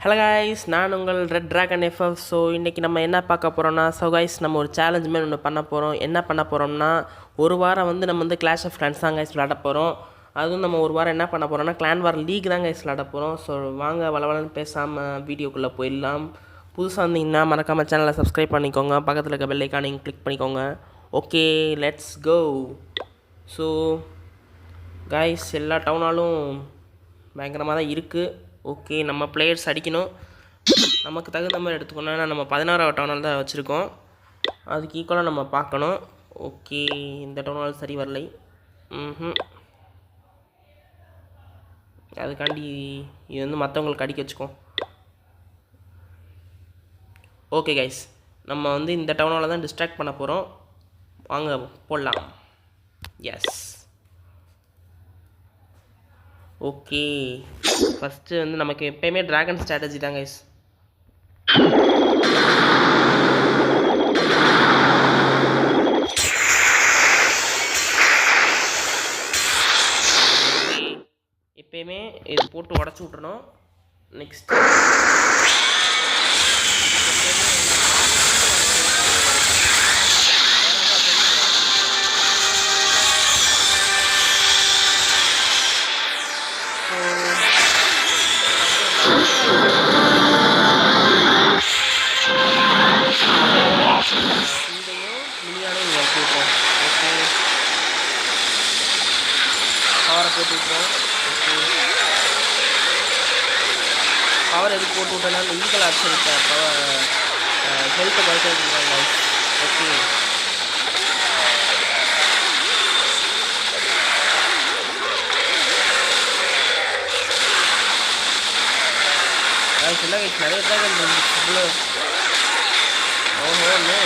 Hello guys, நான் உங்கள் red dragon FF. So இன்றைக்கி நம்ம என்ன பார்க்க போகிறோம்னா, கைஸ் நம்ம ஒரு சேலஞ்ச் மாதிரி ஒன்று பண்ண போகிறோம். என்ன பண்ண போகிறோம்னா, ஒரு வாரம் நம்ம கிளாஷ் ஆஃப் கிளான்ஸ் தான் கைஸ் விளாட போகிறோம். அதுவும் நம்ம ஒரு வாரம் என்ன பண்ண போகிறோம்னா, கிளான் வார் லீக் தான் கைஸ் விளாட போகிறோம். ஸோ வாங்க வளவலன்னு பேசாமல் வீடியோக்குள்ளே போயிடலாம். புதுசாக வந்தீங்கன்னா மறக்காமல் சேனலை சப்ஸ்கிரைப் பண்ணிக்கோங்க, பக்கத்தில் இருக்க பெல் ஐக்கானையும் கிளிக் பண்ணிக்கோங்க. Okay, let's go. So guys, எல்லா டவுனாலும் பயங்கரமாக தான் இருக்குது. ஓகே, நம்ம பிளேயர்ஸ் அடிக்கணும். நமக்கு தகுந்த மாதிரி எடுத்துக்கணும். ஏன்னா நம்ம 16வது டவுனால் தான் வச்சுருக்கோம். அதுக்கு ஈக்குவலாக நம்ம பார்க்கணும். ஓகே, இந்த டவுனால் சரி வரலை. அதுக்காண்டி இது மற்றவங்களுக்கு அடிக்க வச்சுக்கோம். ஓகே கைஸ், நம்ம இந்த டவுனால் தான் டிஸ்ட்ராக்ட் பண்ண போகிறோம். வாங்க போடலாம். S, okay. ஃபஸ்ட்டு நமக்கு எப்போயுமே ட்ராகன் ஸ்ட்ராட்டஜி தான் கைஸ். எப்பயுமே இது போட்டு உடச்சி விட்றணும். நெக்ஸ்ட் பவரை போட்டு விட்றோம். ஓகே, பவர் எதுக்கு போட்டு விட்டோன்னா இந்த ஈகல் ஆப்ஷன் பவர் ஹெல்த்தை குறைச்சிருக்காங்க. ஓகே, சின்ன வயசு நிறைய ட்ராகன் இருந்துச்சு. இவ்வளோ ஓஹோன்னு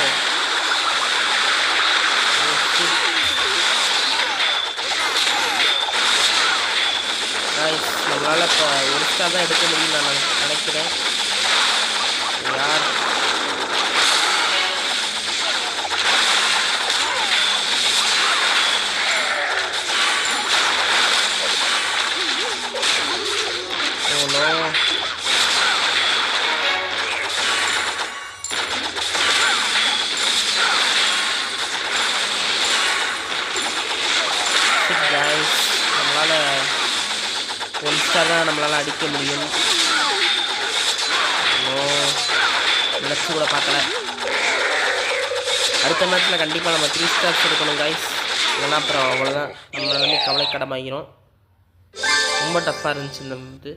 நம்மளால் இப்போ ஒரு ஸ்டார் தான் எடுக்க முடியும் நான் நினைக்கிறேன். யார் நம்மளால் ஒன் ஸ்டார் தான் நம்மளால் அடிக்க முடியும். நினச்சி கூட பார்க்கல. அடுத்த மேட்ச்சில் கண்டிப்பாக நம்ம 3 ஸ்டார்ஸ் எடுக்கணும் கைஸ். இல்லைன்னா அப்புறம் அவ்வளோதான், நம்மளாலுமே கவலைக்கிடமாகிரும். ரொம்ப டஃப்பாக இருந்துச்சு இந்த இது.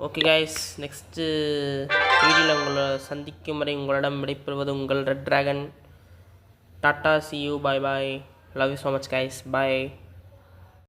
ஓகே கைஸ், நெக்ஸ்ட்டு வீடியோவில் உங்களை சந்திக்கும் வரை உங்களிடம் விடைபெறுவது உங்கள் red dragon. Tata, C you, bye bye, love you so much guys, bye.